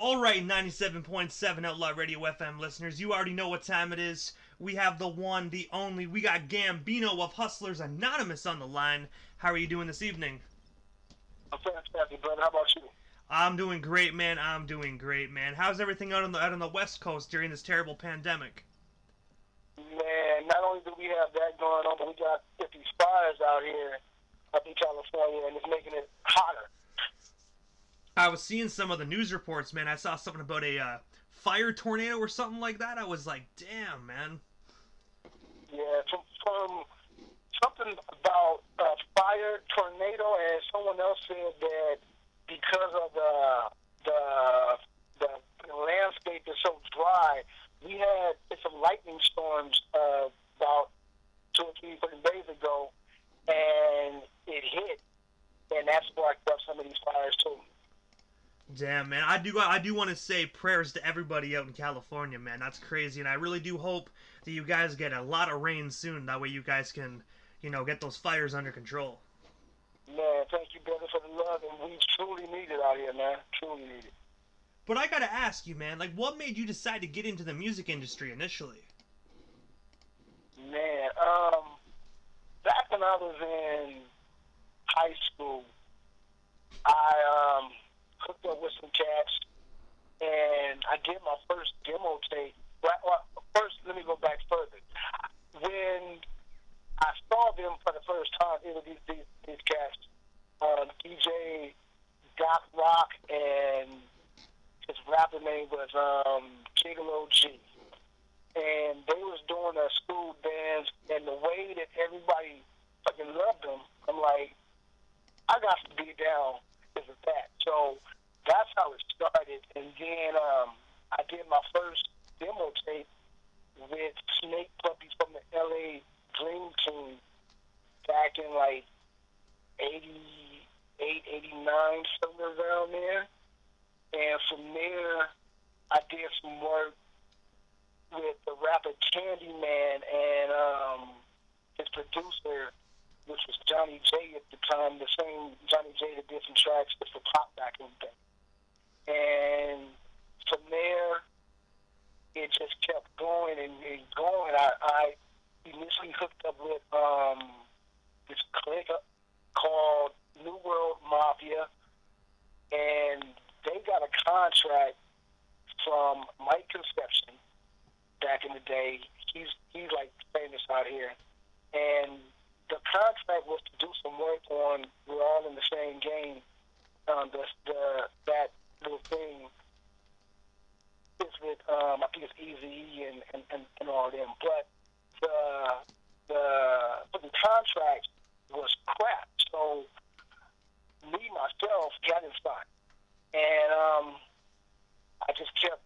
Alright, 97.7 Outlaw Radio FM listeners, you already know what time it is. We have the one, the only, we got Gambino of Hustlers Anonymous on the line. How are you doing this evening? I'm fantastic, brother. How about you? I'm doing great, man. I'm doing great, man. How's everything out on the West Coast during this terrible pandemic? Man, not only do we have that going on, but we got 50 fires out here up in California, and it's making it hotter. I was seeing some of the news reports, man. I saw something about a fire tornado or something like that. I was like, damn, man. Yeah, from something about fire, tornado, and someone else said that because of the landscape is so dry, we had some lightning storms about 2 or 3 days ago, and it hit, and that sparked up some of these fires too. Damn, man. I do want to say prayers to everybody out in California, man. That's crazy, and I really do hope that you guys get a lot of rain soon. That way you guys can, get those fires under control. Man, thank you, brother, for the love, and we truly need it out here, man. Truly need it. But I gotta ask you, man, like, what made you decide to get into the music industry initially? Man, back when I was in high school, I hooked up with some cats, and I did my first demo tape. Well, first, let me go back further. When I saw them for the first time, it was these cats, DJ Doc Rock, and his rapper name was Gigolo G. And they was doing a school dance, and the way that everybody fucking loved them, I'm like, I got to be down with that. So that's how it started. And then I did my first demo tape with Snake Puppy from the LA Dream Team back in like 88, 89, somewhere around there. And from there, I did some work with the rapper Candyman and his producer, which was Johnny J at the time, the same Johnny J that did some tracks for pop back in the day. And from there, it just kept going and going. I initially hooked up with this clique called New World Mafia, and they got a contract from Mike Conception back in the day. He's like famous out here, and the contract was to do some work on We're All in the Same Game. That little thing is with I think it's Eazy and all of them. But the contract was crap. So me myself got inside, and I just kept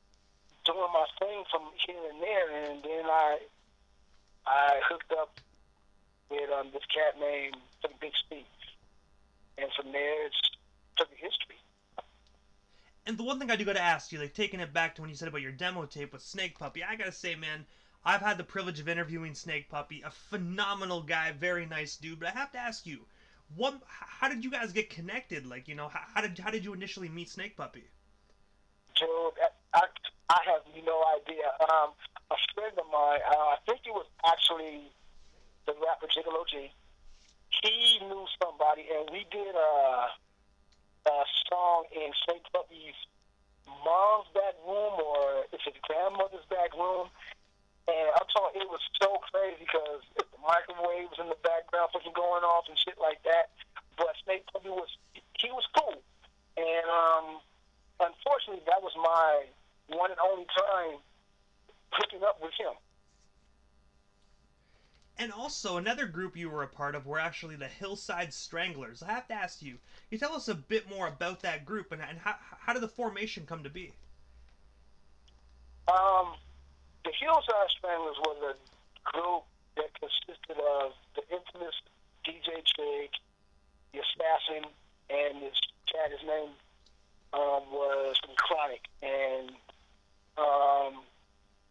doing my thing from here and there, and then I hooked up with this cat named Big Steve, and from there it's took history. And the one thing I do gotta ask you, like, taking it back to when you said about your demo tape with Snake Puppy, I gotta say, man, I've had the privilege of interviewing Snake Puppy, a phenomenal guy, very nice dude, but I have to ask you, how did you guys get connected? Like, how did you initially meet Snake Puppy? Dude, I have no idea. A friend of mine, I think it was actually the rapper Gigolo G. He knew somebody, and we did a song in Snake Puppy's mom's back room, or it's his grandmother's back room. And I'm talking, it was so crazy because the microwave was in the background, fucking going off and shit like that. But Snake Puppy was cool. And unfortunately, that was my one and only time hooking up with him. And also, another group you were a part of were actually the Hillside Stranglers. I have to ask you, you tell us a bit more about that group, and how did the formation come to be? The Hillside Stranglers was a group that consisted of the infamous DJ Triggs, the Assassin, and this cat, his name was Chronic. And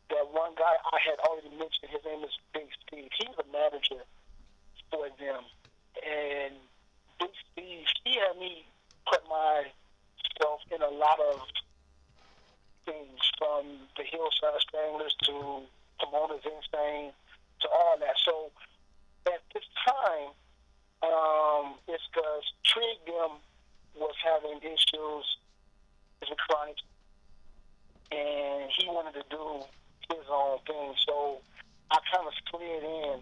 that one guy I had already mentioned, his name is Big Steve. He was a manager for them. And Big Steve, he had me put myself in a lot of things from the Hillside Stranglers to Pomona's Insane to all that. So at this time, it's because Triggs was having issues with chronic, and he wanted to do his own thing. So I kind of slid in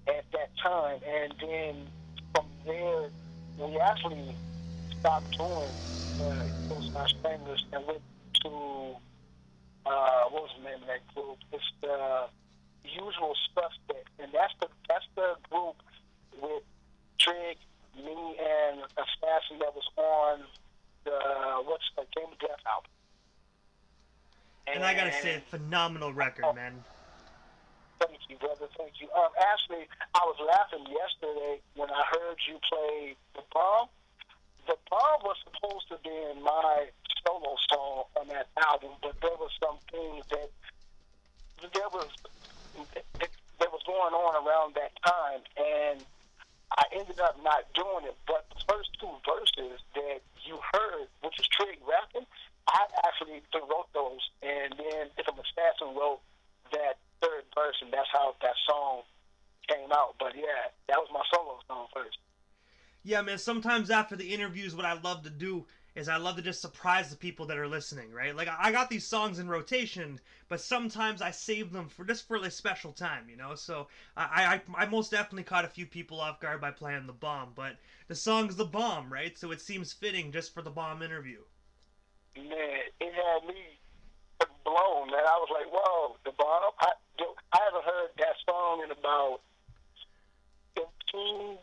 at that time, and then from there, we actually stopped doing Hillside Stranglers and went to what was the name of that group? It's the Usual Suspects, and that's the group with Triggs, me, and Assassin that was on the Game of Death album. And I gotta say, phenomenal record, man. Thank you, brother. Thank you. Actually, I was laughing yesterday when I heard you play The Bomb. The Bomb was supposed to be in my solo song on that album, but there was some things that was going on around that time, and I ended up not doing it. But the first two verses that you heard, which is Triggs rapping, I actually wrote those, and then if I'm Assassin wrote that third verse, and that's how that song came out. But yeah, that was my solo song first. Yeah, man, sometimes after the interviews, what I love to do is I love to just surprise the people that are listening, right? Like, I got these songs in rotation, but sometimes I save them for just for a special time, you know? So I most definitely caught a few people off guard by playing The Bomb, but the song's The Bomb, right? So it seems fitting just for the Bomb interview. Man, it had me blown, man. I was like, whoa, The Bomb? I haven't heard that song in about 15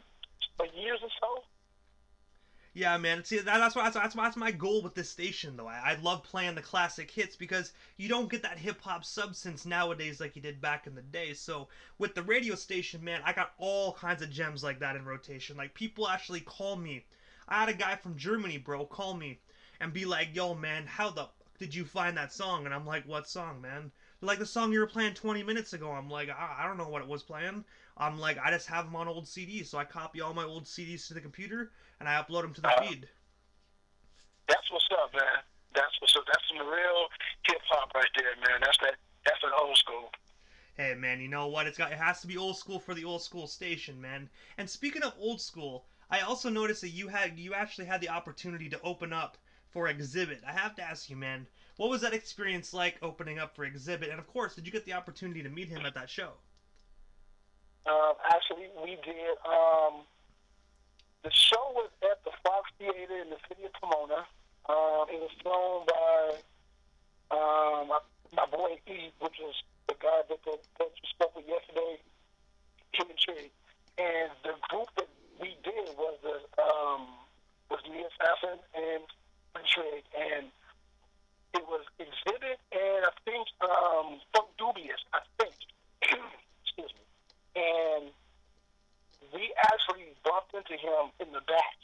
years or so. Yeah, man. See, that's my goal with this station, though. I love playing the classic hits because you don't get that hip hop substance nowadays like you did back in the day. So with the radio station, man, I got all kinds of gems like that in rotation. Like people actually call me. I had a guy from Germany, bro, call me and be like, "Yo, man, how the did you find that song?" And I'm like, "What song, man?" They're like, "The song you were playing 20 minutes ago." I'm like, I don't know what it was playing. I'm like, I just have them on old CDs, so I copy all my old CDs to the computer and I upload them to the feed. That's what's up, man. That's what's up. That's some real hip hop right there, man. That's an old school. Hey, man, you know what? It has to be old school for the old school station, man. And speaking of old school, I also noticed that you actually had the opportunity to open up for Exhibit. I have to ask you, man, what was that experience like opening up for Exhibit? And of course, did you get the opportunity to meet him at that show? Actually, we did. The show was at the Fox Theater in the city of Pomona. It was thrown by my boy E, which is the guy that you spoke with yesterday, him and Triggs. And the group that we did was me, Assassin, and Triggs. And it was Exhibit and I think Funk Dubious, I think. Excuse me. And we actually bumped into him in the back.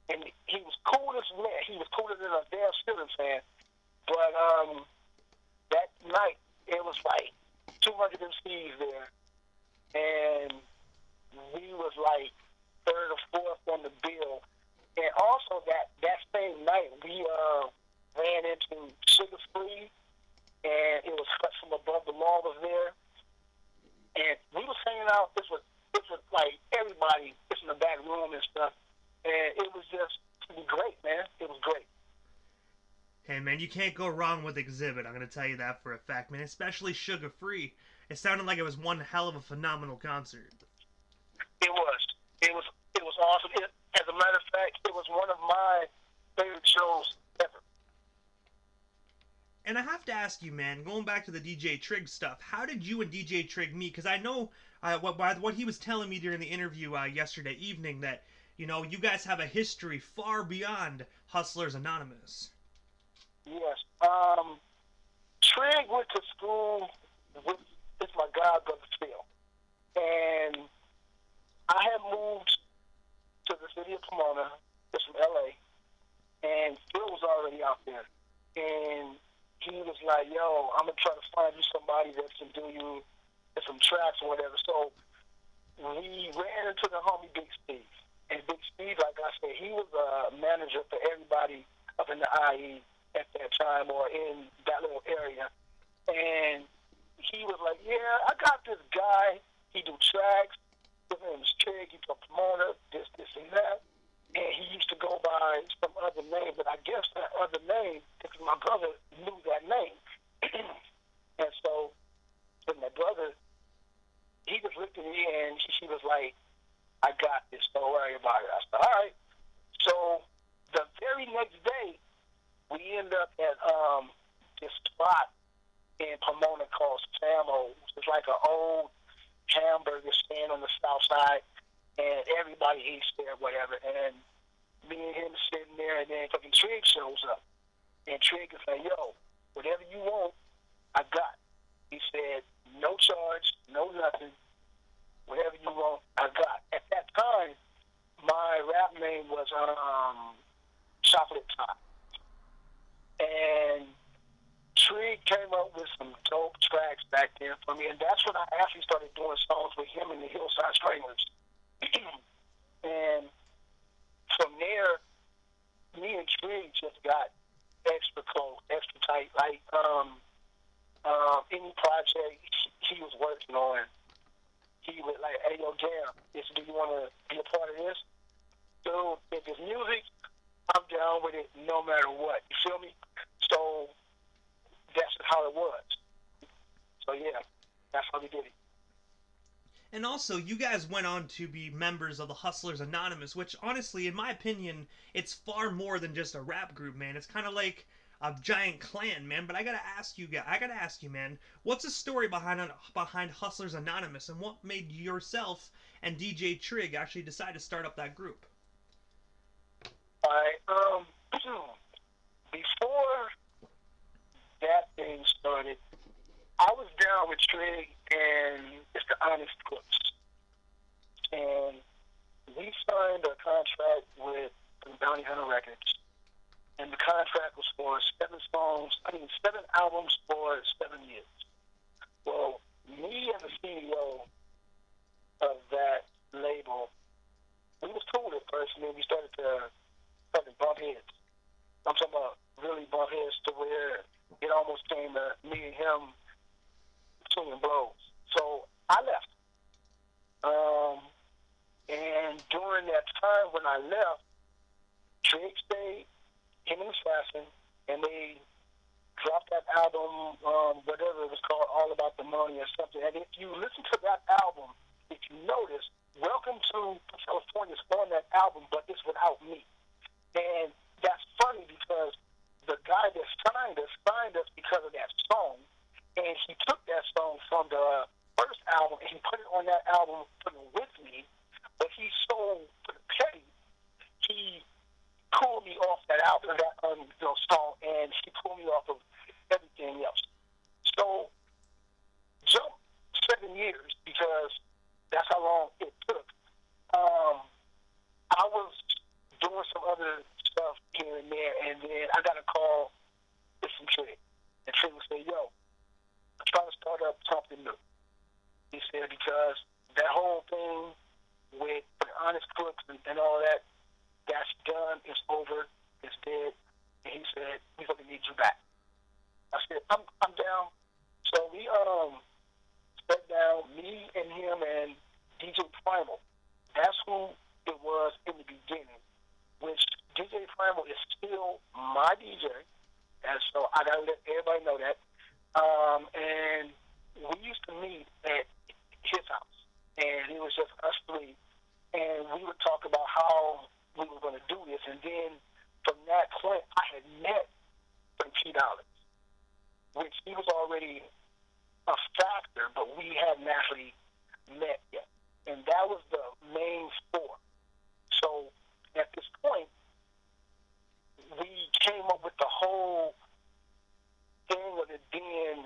And he was cool as man. He was cooler than a damn Steelers fan. But that night, it was like 200 MCs there. And we was like third or fourth on the bill. And also that same night, we ran into Sugar Free, and it was from Above the Law was there. And we was hanging out. This was like everybody just in the back room and stuff. And it was just great, man. It was great. Hey, man, you can't go wrong with Exhibit. I'm going to tell you that for a fact, man. Especially Sugar Free. It sounded like it was one hell of a phenomenal concert. It was. It was awesome. As a matter of fact, it was one of my favorite shows ever. And I have to ask you, man, going back to the DJ Triggs stuff, how did you and DJ Triggs meet? Because I know what he was telling me during the interview yesterday evening that, you know, you guys have a history far beyond Hustlers Anonymous. Yes. Triggs went to school with my godbrother Phil. And I had moved to the city of Pomona, just from LA, and Phil was already out there. And he was like, yo, I'm going to try to find you somebody that can do you some tracks or whatever. So we ran into the homie Big Steve. And Big Steve, like I said, he was a manager for everybody up in the IE. at that time or in that little area. And he was like, yeah, I got this guy. He do tracks. His name is Triggs. He's a promoter, this, and that. And he used to go by some other name, but I guess that other name, because my brother knew that name. And so, when my brother, he just looked at me and she was like, I got this, don't worry about it. I said, all right. So, the very next day, we end up at this spot in Pomona called Samo's. It's like an old hamburger stand on the south side, and everybody eats there, whatever. And me and him sitting there, and then fucking Triggs shows up. And Triggs is like, yo, whatever you want, I got. He said, no charge, no nothing. Whatever you want, I got. At that time, my rap name was Chocolate Top. And Triggs came up with some dope tracks back there for me, and that's when I actually started doing songs with him and the Hillside Stranglers. And from there, me and Triggs just got extra close, extra tight. Like any project he was working on, he would like, hey, yo, Jam, do you want to be a part of this? Dude, if it's music, I'm down with it no matter what. You feel me? So that's how it was. So yeah, that's how we did it. And also, you guys went on to be members of the Hustlers Anonymous, which honestly, in my opinion, it's far more than just a rap group, man. It's kind of like a giant clan, man. But I gotta ask you, man, what's the story behind Hustlers Anonymous, and what made yourself and DJ Triggs actually decide to start up that group? All right. Before that thing started, I was down with Triggs and it's the Honest Cooks. And we signed a contract with Bounty Hunter Records. And the contract was for 7 albums for 7 years. Well, me and the CEO of that label, we was cool at first, and then we started to fucking bump heads. I'm talking about really bump heads to where it almost came to me and him swinging blows. So I left. And during that time when I left, Triggs stayed, him and Assassin, and they dropped that album, whatever it was called, All About the Money or something. And if you listen to that album, if you notice, Welcome to California is on that album, but it's without me. And that's funny because the guy that signed us because of that song. And he took that song from the first album and he put it on that album, put it with me. But he so petty, he pulled me off that album, that song, and he pulled me off of everything else. So, jump 7 years because that's how long it took. I was doing some other stuff here and there, and then I got a call with some Triggs. And Triggs would say, yo, I'm trying to start up something new. He said, because that whole thing with the Honest Cooks and all that, that's done, it's over, it's dead. And he said, we're going to need you back. I said, I'm down. So we sat down, me and him and DJ Primal. That's who it was in the beginning, which DJ Primal is still my DJ. And so I got to let everybody know that. And we used to meet at his house, and it was just us three. And we would talk about how we were going to do this. And then from that point, I had met T Dollars, which he was already a factor, but we hadn't actually met yet. And that was the main four. So at this point, we came up with the whole thing of it being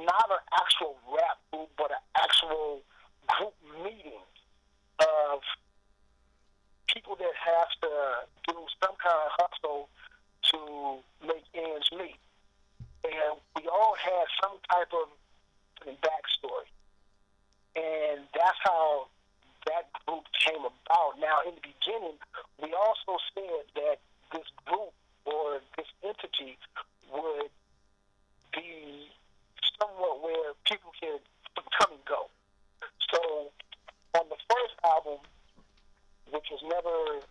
not an actual rap group, but an actual group meeting of people that have to do some kind of hustle to make ends meet. And we all had some type of backstory. And that's how that group came about. Now, in the beginning, we also said that this group or this entity would be somewhat where people can come and go. So on the first album, which was never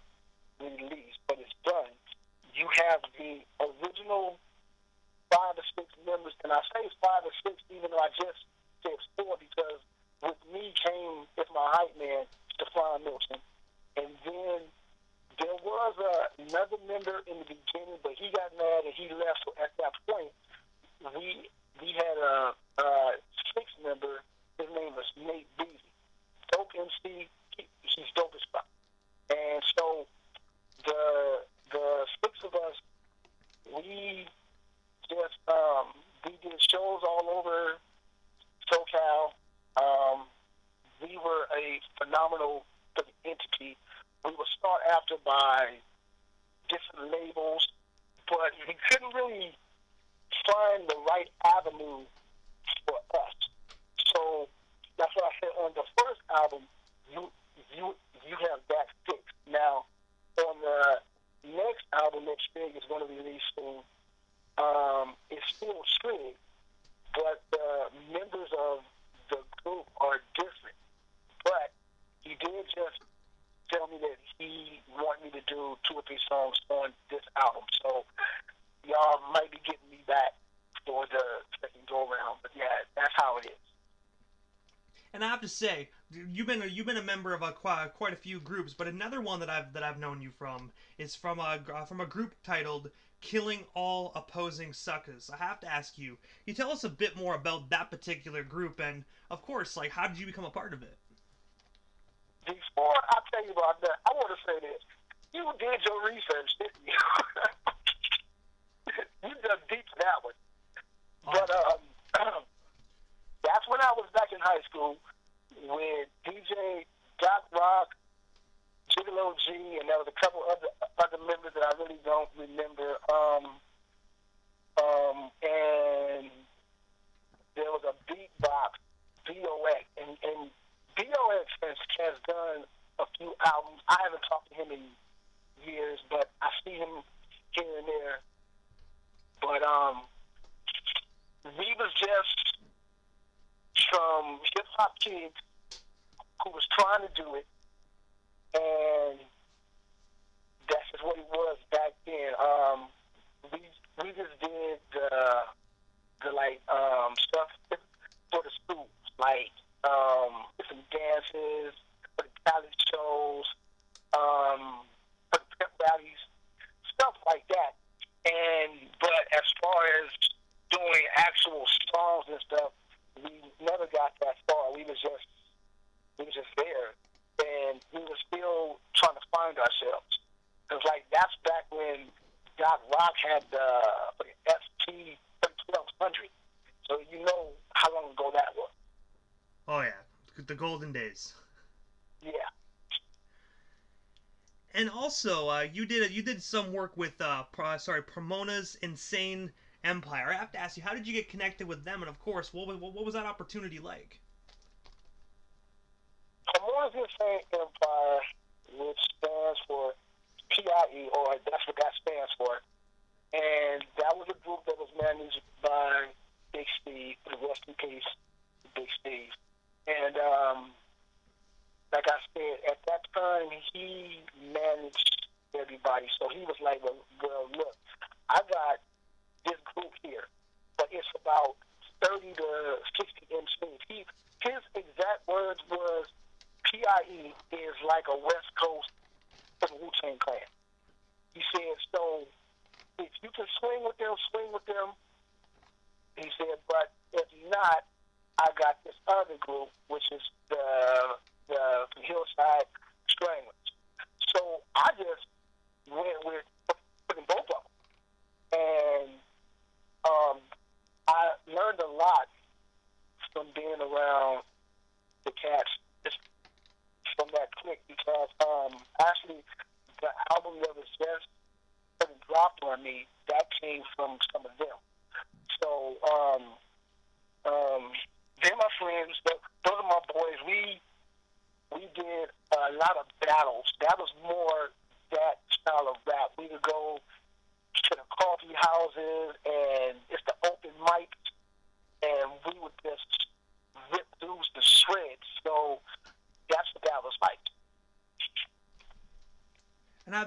released, but it's done, you have the original 5 or 6 members, and I say it's 5 or 6 even though I just said 4 because with me came, as my hype man, Stefan Milton. And then there was another member in the beginning, but he got mad and he left. So at that point, we had a 6th member. His name was Nate Beasley. Dope MC. He's dope as fuck. And so the 6 of us, we just we did shows all over SoCal. We were a phenomenal entity. We were sought after by different labels, but we couldn't really find the right avenue for us. So that's why I said on the first album, you have that fixed. Now, on the next album that Triggs is going to release soon, it's still Triggs, but the members of the group are different. But he did just tell me that he wanted me to do 2 or 3 songs on this album. So y'all might be getting me back for the second go round. But yeah, that's how it is. And I have to say, you've been a member of quite a few groups, but another one that I've known you from is from a group titled Killing All Opposing Suckas. I have to ask you, can you tell us a bit more about that particular group, and of course, like, how did you become a part of it? Before I tell you about that, I want to say this. You did your research, didn't you? You dug deep for that one. But that's when I was back in high school with DJ Doc Rock, Gigolo G, and there was a couple other members that I really don't remember. And there was a beatbox, BOX, and BOX has done a few albums. I haven't talked to him in years, but I see him here and there. But we was just some hip hop kids who was trying to do it, and that's just what it was back then. We just did the like stuff for the schools, like some dances, for the talent shows, for the pep rallies, stuff like that. But as far as doing actual songs and stuff, we never got that far. We was just there, and we were still trying to find ourselves. Cause like that's back when Doc Rock had the ST 1200. So you know how long ago that was. Oh yeah, the golden days. Yeah. And also, you did some work with Pomona's Insane Empire. I have to ask you, how did you get connected with them? And of course, what was that opportunity like? Pomona's Insane Empire, which stands for PIE, or that's what that stands for. And that was a group that was managed by Big Steve, rest in peace, Big Steve. And like I said, at that time, he managed everybody. So he was like, well look, I got this group here, but it's about 30 to 60 MCs. His exact words was, PIE is like a West Coast for the Wu-Tang Clan. He said, so if you can swing with them, he said, but if not, I got this other group, which is the Hillside Stranglers. So I just went with putting both of them. And I learned a lot from being around the cats just from that clique, because actually the album that was just dropped on me, that came from some of them. So they're my friends. Those are my boys. We did a lot of battles. That was more that style of rap. We would go to the coffee houses and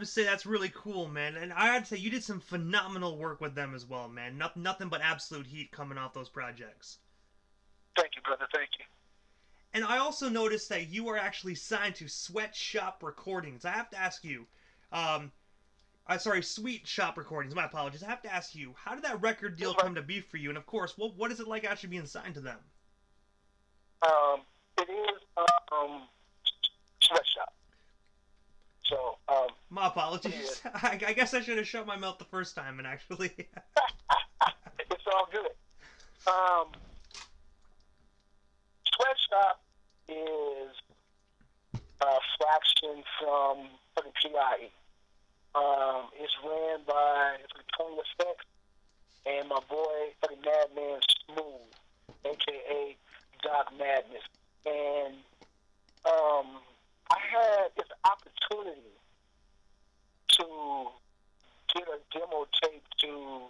to say that's really cool, man. And I had to say you did some phenomenal work with them as well, man. Nothing but absolute heat coming off those projects. Thank you, brother. Thank you. And I also noticed that you are actually signed to Sweatshop Recordings. I have to ask you, um, sorry, Sweet Shop Recordings. My apologies. I have to ask you, how did that record deal come to be for you? And of course, what is it like actually being signed to them? It is Sweatshop. So, My apologies. I guess I should have shut my mouth the first time, and actually. it's all good. Sweatshop is a fraction from fucking PIE. It's ran by Tony Effects and my boy, fucking Madman Smooth, aka Doc Madness. And I had this opportunity to get a demo tape to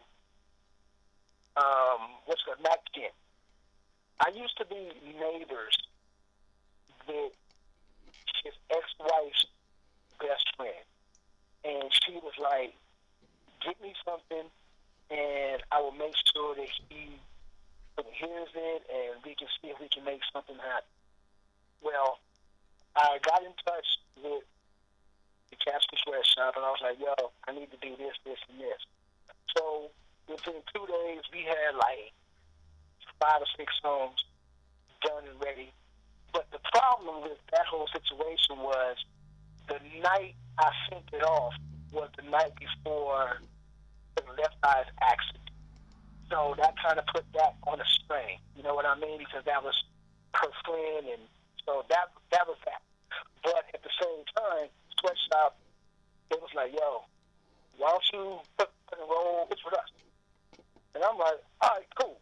what's called Mac 10. I used to be neighbors with his ex-wife's best friend, and she was like, "Get me something, and I will make sure that he hears it, and we can see if we can make something happen." Well, I got in touch with the Casper Sweatshop, and I was like, "Yo, I need to do this, this, and this." So within 2 days, we had like 5 or 6 songs done and ready. But the problem with that whole situation was the night I sent it off was the night before the Left Eye's accident. So that kind of put that on a strain. You know what I mean? Because that was her friend, and so that was that. But at the same time, Sweatshop, it was like, "Yo, why don't you put and roll? It's with us." And I'm like, "All right, cool."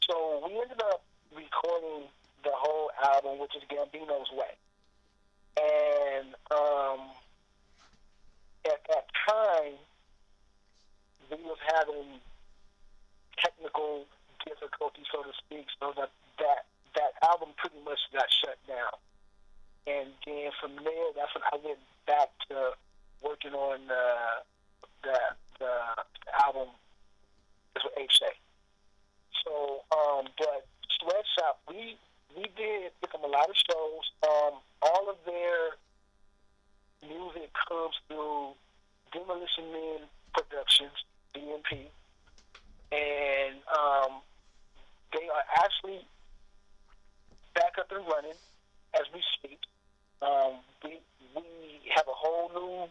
So we ended up recording the whole album, which is Gambinos Way. And at that time, we was having technical difficulties, so to speak, so that album pretty much got shut down. And then from there, that's when I went back to working on the album with H.A. So, but Sweatshop, we did give them a lot of shows. All of their music comes through Demolition Men Productions, DMP, and they are actually back up and running as we speak. We have a whole new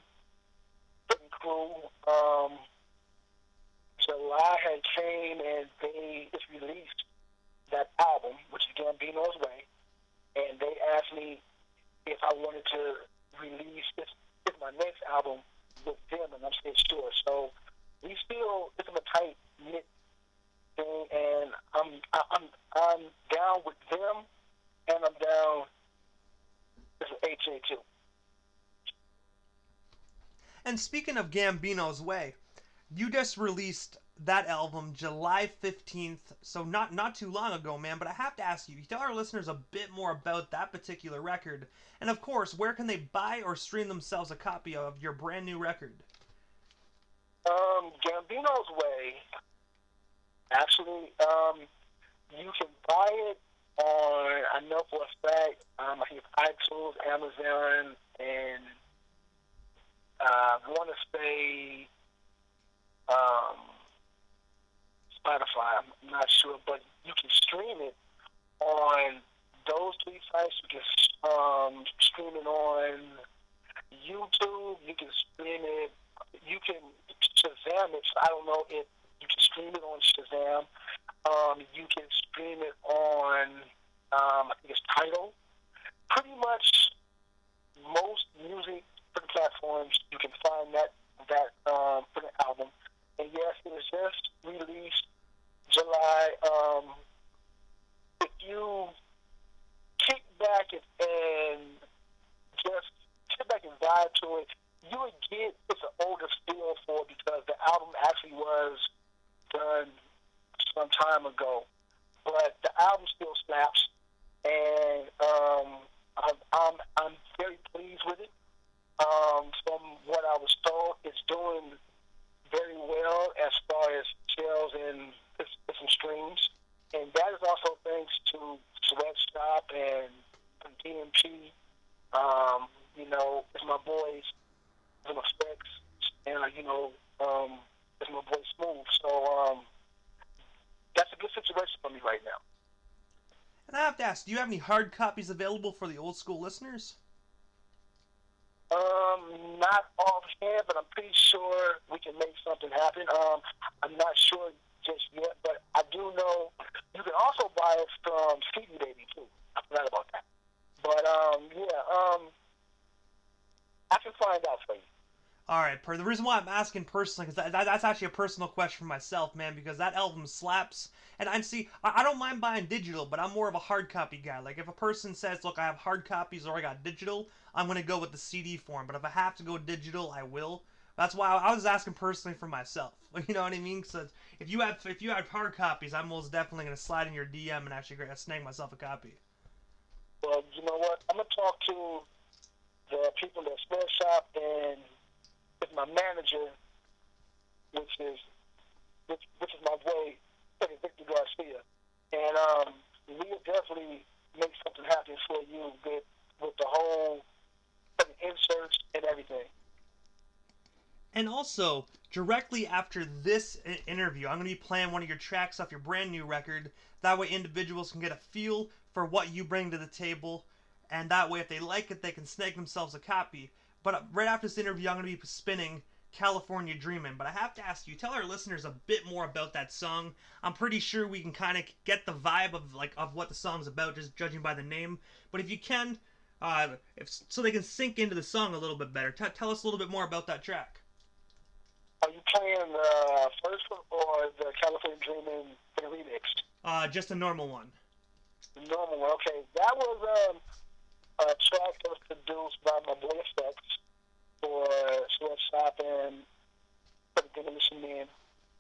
crew. July had came and they just released that album, which is Gambinos Way, and they asked me if I wanted to release this my next album with them, and I'm still sure. So we still it's a tight knit thing, and I'm down with them, and I'm down with HA too. And speaking of Gambino's Way, you just released that album July 15th, so not too long ago, man. But I have to ask you, tell our listeners a bit more about that particular record, and of course, where can they buy or stream themselves a copy of your brand new record? Gambino's Way, actually, you can buy it on, I know for a fact, I think iTunes, Amazon, and I want to say Spotify. I'm not sure, but you can stream it on those 3 sites. You can stream it on YouTube. You can stream it. You can Shazam it. I don't know if you can stream it on Shazam. You can stream it on I think it's Tidal. Pretty much most music platforms you can find that for the album. And yes, it was just released July. If you kick back and just sit back and vibe to it, you would get it's an older feel for it because the album actually was done some time ago. But the album still slaps, and I'm very pleased with it. From what I was told, it's doing very well as far as sales and some streams. And that is also thanks to Sweatshop and DMP. It's my boys, it's my specs, and it's my boy Smooth. So that's a good situation for me right now. And I have to ask, do you have any hard copies available for the old school listeners? Not offhand, but I'm pretty sure we can make something happen. I'm not sure just yet, but I do know you can also buy it from CD Baby too. I forgot about that. But I can find out for you. All right, the reason why I'm asking personally, because that's actually a personal question for myself, man, because that album slaps. And I don't mind buying digital, but I'm more of a hard copy guy. Like, if a person says, look, I have hard copies or I got digital, I'm going to go with the CD form. But if I have to go digital, I will. That's why I was asking personally for myself. You know what I mean? So if you have hard copies, I'm most definitely going to slide in your DM and actually snag myself a copy. Well, you know what? I'm going to talk to the people at Sweatshop and with my manager, which is my boy, Victor Garcia, and we'll definitely make something happen for you with the whole inserts and everything. And also, directly after this interview, I'm going to be playing one of your tracks off your brand new record. That way, individuals can get a feel for what you bring to the table, and that way, if they like it, they can snag themselves a copy. But right after this interview, I'm going to be spinning California Dreamin'. But I have to ask you, tell our listeners a bit more about that song. I'm pretty sure we can kind of get the vibe of what the song's about, just judging by the name. But if you can, so they can sink into the song a little bit better, tell us a little bit more about that track. Are you playing the first one or the California Dreamin' remix? Just a normal one. The normal one, okay. That was a track that was produced by my boy Effects for Sweatshop and for the Demolition Man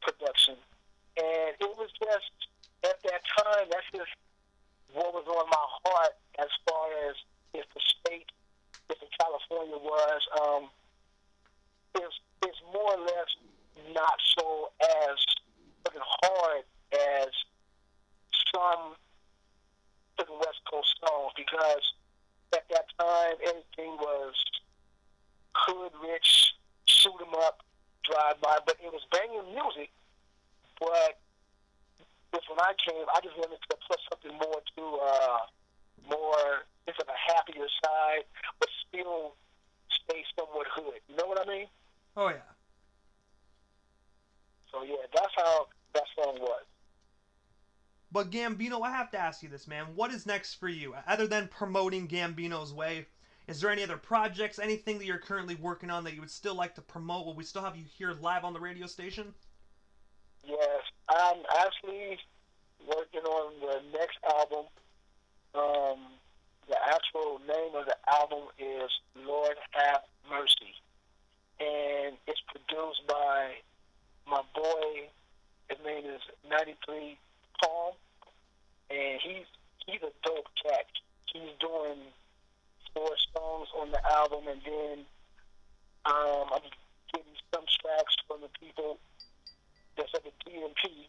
production. And it was just, at that time, that's just what was on my heart as far as if the state, if the California was, it's more or less not so as fucking hard as some fucking West Coast songs, because at that time everything was hood rich, shoot 'em up, drive by, but it was banging music. But when I came, I just wanted to put something more it's like a happier side, but still stay somewhat hood. You know what I mean? Oh yeah. So yeah, that's how that song was. But Gambino, I have to ask you this, man. What is next for you? Other than promoting Gambinos Way, is there any other projects, anything that you're currently working on that you would still like to promote? Will we still have you here live on the radio station? Yes, I'm actually working on the next album. The actual name of the album is Lord Have Mercy, and it's produced by my boy. His name is 93 Palm, and he's a dope cat. He's doing 4 songs on the album, and then I'm getting some tracks from the people that's at the DMP,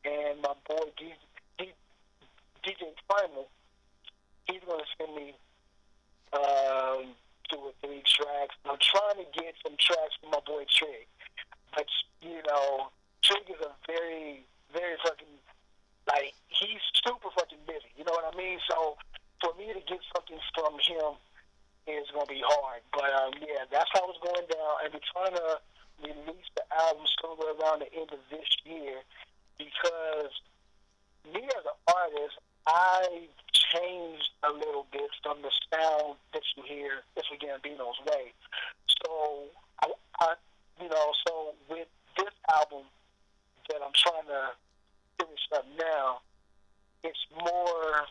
and my boy DJ Primal. He's going to send me 2 or 3 tracks. I'm trying to get some tracks from my boy Triggs, but Triggs is a very, very fucking, like, he's super fucking busy. You know what I mean? So for me to get something from him is going to be hard. But yeah, that's how it's going down. And we're trying to release the album somewhere around the end of this year, because me as an artist, I changed a little bit from the sound that you hear. It's a Gambinos Way. So so with this album that I'm trying to finish up now, it's more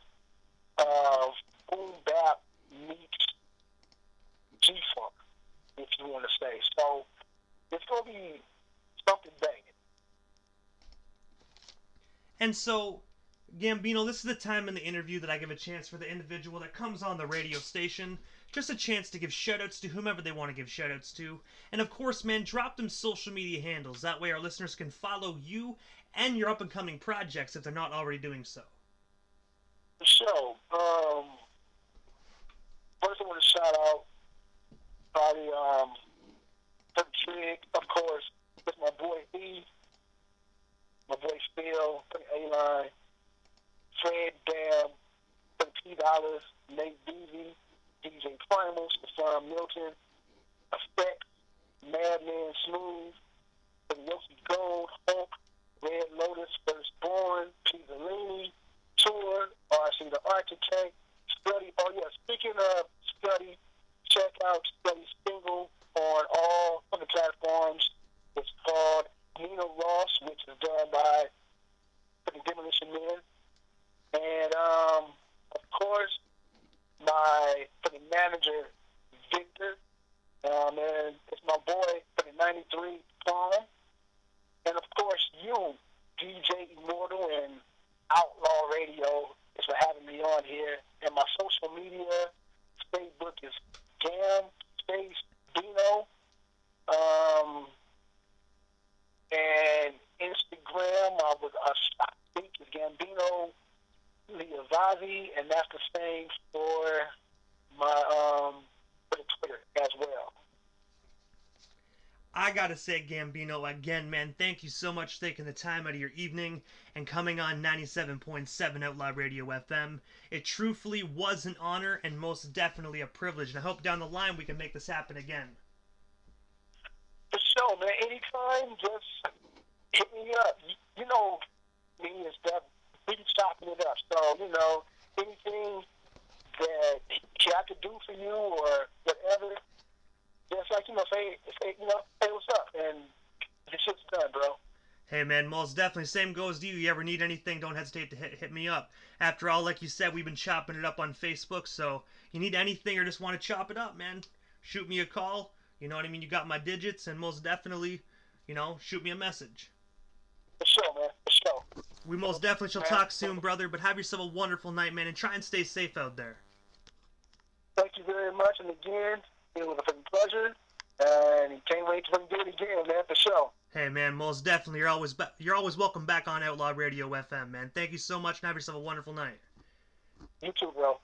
of boom bap meets G-funk, if you want to say. So it's gonna be something banging. And so, Gambino, this is the time in the interview that I give a chance for the individual that comes on the radio station. Just a chance to give shoutouts to whomever they want to give shoutouts to. And of course, man, drop them social media handles. That way our listeners can follow you and your up-and-coming projects if they're not already doing so. So, first I want to shout out probably for Triggs, of course, with my boy E, my boy Phil, for the A-Line, Fred Bam, for the P-Dollars, Nate Beavy, DJ Primals, Stefan Milton, Effect, Madman Smooth, for the Yoki Gold, Hulk, Red Lotus, Firstborn, Pizzolini, Tour, RC the Architect, Study. Oh yeah, speaking of Study, check out Study's single on all of the platforms. It's called Nina Ross, which is done by the Demolition Men. And of course, for the manager, Victor. And it's my boy for the 93 Farm. And of course, you, DJ Immortal and Outlaw Radio, is for having me on here. And my social media, Facebook is Gam Space Dino. And Instagram, I think is Gambino Lia'vazzi, and that's the same for my for the Twitter as well. I gotta say, Gambino, again, man, thank you so much for taking the time out of your evening and coming on 97.7 Outlaw Radio FM. It truthfully was an honor and most definitely a privilege, and I hope down the line we can make this happen again. For sure, man. Anytime, just hit me up. You know me and stuff. We be chopping it up. So, anything that I could do for you or whatever, just like, say what's up. And the shit's done, bro. Hey, man, most definitely. Same goes to you. You ever need anything, don't hesitate to hit me up. After all, like you said, we've been chopping it up on Facebook, so you need anything or just want to chop it up, man, shoot me a call. You know what I mean? You got my digits, and most definitely, shoot me a message. For sure, man. For sure. We most definitely shall talk soon, brother, but have yourself a wonderful night, man, and try and stay safe out there. Thank you very much, and again, it was a fucking pleasure, and can't wait to do it again, man, for sure. Hey, man, most definitely. You're always welcome back on Outlaw Radio FM, man. Thank you so much, and have yourself a wonderful night. You too, bro.